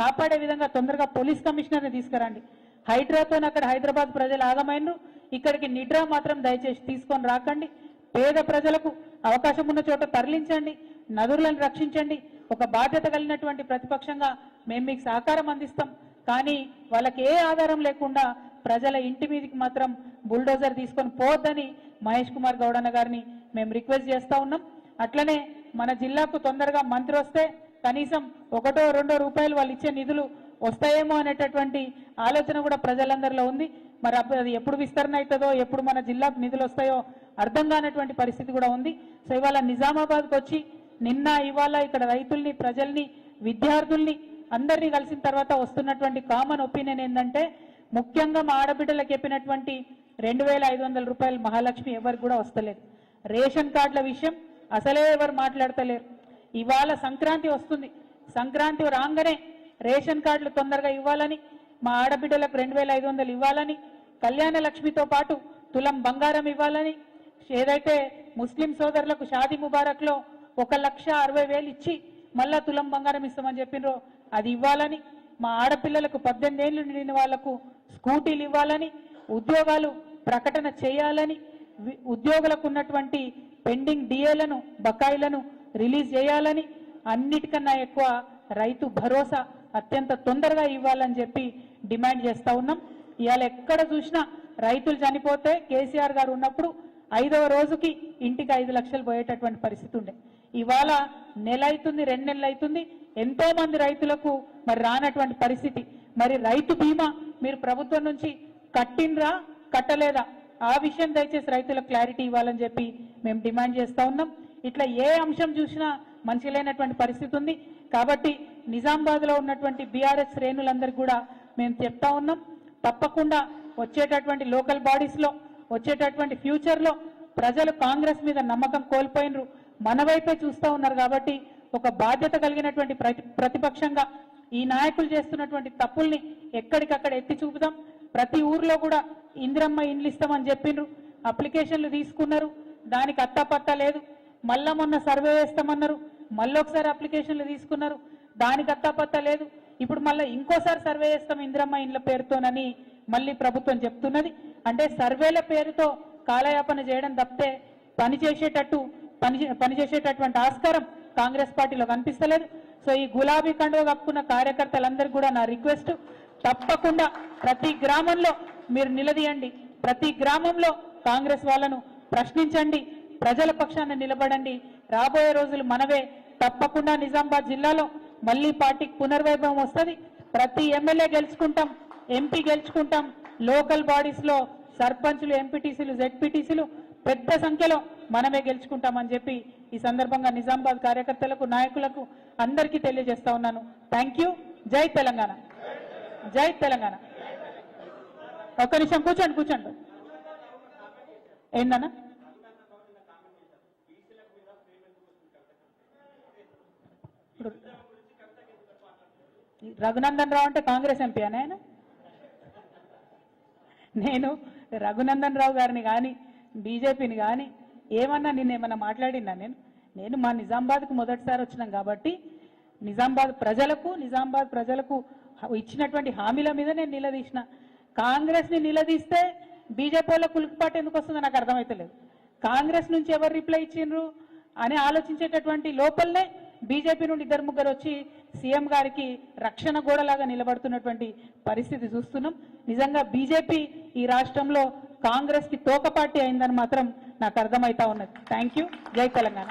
కాపాడే విధంగా తొందరగా పోలీస్ కమిషనర్ని తీసుకురండి. హైడ్రాతో అక్కడ హైదరాబాద్ ప్రజలు ఆగమైనరు, ఇక్కడికి నిడ్రా మాత్రం దయచేసి తీసుకొని రాకండి. పేద ప్రజలకు అవకాశం ఉన్న చోట తరలించండి, నదులను రక్షించండి. ఒక బాధ్యత కలిగినటువంటి ప్రతిపక్షంగా మేము మీకు సహకారం అందిస్తాం. కానీ వాళ్ళకి ఏ ఆధారం లేకుండా ప్రజల ఇంటి మీదకి మాత్రం బుల్డోజర్ తీసుకొని పోవద్దని మహేష్ కుమార్ గౌడ్ అన్న గారిని మేము రిక్వెస్ట్ చేస్తా ఉన్నాం. అట్లనే మన జిల్లాకు తొందరగా మంత్రి వస్తే కనీసం 1-2 రూపాయలు వాళ్ళు ఇచ్చే నిధులు వస్తాయేమో అనేటటువంటి ఆలోచన కూడా ప్రజలందరిలో ఉంది. మరి అది ఎప్పుడు విస్తరణ అవుతుందో, ఎప్పుడు మన జిల్లాకు నిధులు వస్తాయో అర్థం కానటువంటి పరిస్థితి కూడా ఉంది. సో ఇవాళ నిజామాబాద్కి వచ్చి నిన్న ఇవాళ ఇక్కడ రైతుల్ని, ప్రజల్ని, విద్యార్థుల్ని అందరినీ కలిసిన తర్వాత వస్తున్నటువంటి కామన్ ఒపీనియన్ ఏంటంటే, ముఖ్యంగా మా ఆడబిడ్డలకు చెప్పినటువంటి 2500 రూపాయలు మహాలక్ష్మి ఎవరికి కూడా వస్తలేదు. రేషన్ కార్డుల విషయం అసలే ఎవరు మాట్లాడతలేరు. ఇవాళ సంక్రాంతి వస్తుంది, సంక్రాంతి రాగానే రేషన్ కార్డులు తొందరగా ఇవ్వాలని, మా ఆడబిడ్డలకు 2500 ఇవ్వాలని, కళ్యాణ లక్ష్మితో పాటు తులం బంగారం ఇవ్వాలని, ఏదైతే ముస్లిం సోదరులకు షాదీ ముబారక్లో 1,60,000 ఇచ్చి మళ్ళా తులం బంగారం ఇస్తామని చెప్పినరో అది ఇవ్వాలని, మా ఆడపిల్లలకు 18 ఏళ్ళు నిండిన వాళ్లకు స్కూటీలు ఇవ్వాలని, ఉద్యోగాలు ప్రకటన చేయాలని, ఉద్యోగులకు ఉన్నటువంటి పెండింగ్ డిఏలను, బకాయిలను రిలీజ్ చేయాలని, అన్నిటికన్నా ఎక్కువ రైతు భరోసా అత్యంత తొందరగా ఇవ్వాలని చెప్పి డిమాండ్ చేస్తా ఉన్నాం. ఇవాళ ఎక్కడ చూసినా రైతులు చనిపోతే కేసీఆర్ గారు ఉన్నప్పుడు 5వ రోజుకి ఇంటికి 5 లక్షలు పోయేటటువంటి పరిస్థితి ఉండే. ఇవాళ నెల అవుతుంది, 2 నెలలు అవుతుంది, ఎంతో మంది రైతులకు మరి రానటువంటి పరిస్థితి. మరి రైతు బీమా మీరు ప్రభుత్వం నుంచి కట్టినరా కట్టలేదా ఆ విషయం దయచేసి రైతులకు క్లారిటీ ఇవ్వాలని చెప్పి మేము డిమాండ్ చేస్తా ఉన్నాం. ఇట్లా ఏ అంశం చూసినా మంచి లేనటువంటి పరిస్థితి ఉంది. కాబట్టి నిజామాబాద్లో ఉన్నటువంటి బీఆర్ఎస్ శ్రేణులందరికీ కూడా మేము చెప్తా ఉన్నాం, తప్పకుండా వచ్చేటటువంటి లోకల్ బాడీస్లో, వచ్చేటటువంటి ఫ్యూచర్లో ప్రజలు కాంగ్రెస్ మీద నమ్మకం కోల్పోయినరు, మన వైపే చూస్తూ ఉన్నారు. కాబట్టి ఒక బాధ్యత కలిగినటువంటి ప్రతిపక్షంగా ఈ నాయకులు చేస్తున్నటువంటి తప్పుల్ని ఎక్కడికక్కడ ఎత్తి చూపుదాం. ప్రతి ఊర్లో కూడా ఇందిరమ్మ ఇండ్లు ఇస్తామని చెప్పిండ్రు, అప్లికేషన్లు తీసుకున్నారు, దానికి అత్తాపత్తా లేదు. మళ్ళా మొన్న సర్వే వేస్తామన్నారు, మళ్ళొకసారి అప్లికేషన్లు తీసుకున్నారు, దానికి అత్తాపత్తా లేదు. ఇప్పుడు మళ్ళీ ఇంకోసారి సర్వే చేస్తాం ఇందిరమ్మ ఇండ్ల పేరుతోనని మళ్ళీ ప్రభుత్వం చెప్తున్నది. అంటే సర్వేల పేరుతో కాలయాపన చేయడం తప్పితే పనిచేసేటటువంటి ఆస్కారం కాంగ్రెస్ పార్టీలో కనిపిస్తలేదు. సో ఈ గులాబీ కండువ కప్పుకున్న కార్యకర్తలందరికీ కూడా నా రిక్వెస్ట్, తప్పకుండా ప్రతి గ్రామంలో మీరు నిలదీయండి, ప్రతి గ్రామంలో కాంగ్రెస్ వాళ్ళను ప్రశ్నించండి, ప్రజల పక్షాన నిలబడండి. రాబోయే రోజులు మనవే. తప్పకుండా నిజామాబాద్ జిల్లాలో మళ్ళీ పార్టీకి పునర్వైభవం వస్తుంది. ప్రతి ఎమ్మెల్యే గెలుచుకుంటాం, ఎంపీ గెలుచుకుంటాం, లోకల్ బాడీస్లో సర్పంచులు, ఎంపీటీసీలు, జెడ్పీటీసీలు పెద్ద సంఖ్యలో మనమే గెలుచుకుంటామని చెప్పి ఈ సందర్భంగా నిజామాబాద్ కార్యకర్తలకు, నాయకులకు అందరికీ తెలియజేస్తా ఉన్నాను. Thank you. జై తెలంగాణ, జై తెలంగాణ. ఒక్క నిమిషం కూర్చోండి. ఏందన్నా? రఘునందన్ రావు అంటే కాంగ్రెస్ ఎంపీ అని ఆయన? నేను రఘునందన్ రావు గారిని కానీ బీజేపీని కానీ నిన్నేమన్నా మాట్లాడినా? నేను మా నిజామాబాద్కు మొదటిసారి వచ్చినాం కాబట్టి నిజామాబాద్ ప్రజలకు ఇచ్చినటువంటి హామీల మీద నేను నిలదీసిన. కాంగ్రెస్ని నిలదీస్తే బీజేపీ వాళ్ళ కులుకుపాటు ఎందుకు వస్తుందో నాకు అర్థమవుతలేదు. కాంగ్రెస్ నుంచి ఎవరు రిప్లై ఇచ్చిండ్రు అని ఆలోచించేటటువంటి లోపలనే బీజేపీ నుండి 2-3 వచ్చి సీఎం గారికి రక్షణ గోడలాగా నిలబడుతున్నటువంటి పరిస్థితి చూస్తున్నాం. నిజంగా బీజేపీ ఈ రాష్ట్రంలో కాంగ్రెస్కి తోక పార్టీ అయిందని మాత్రం నాకు అర్థమవుతా ఉన్నది. Thank you. జై తెలంగాణ.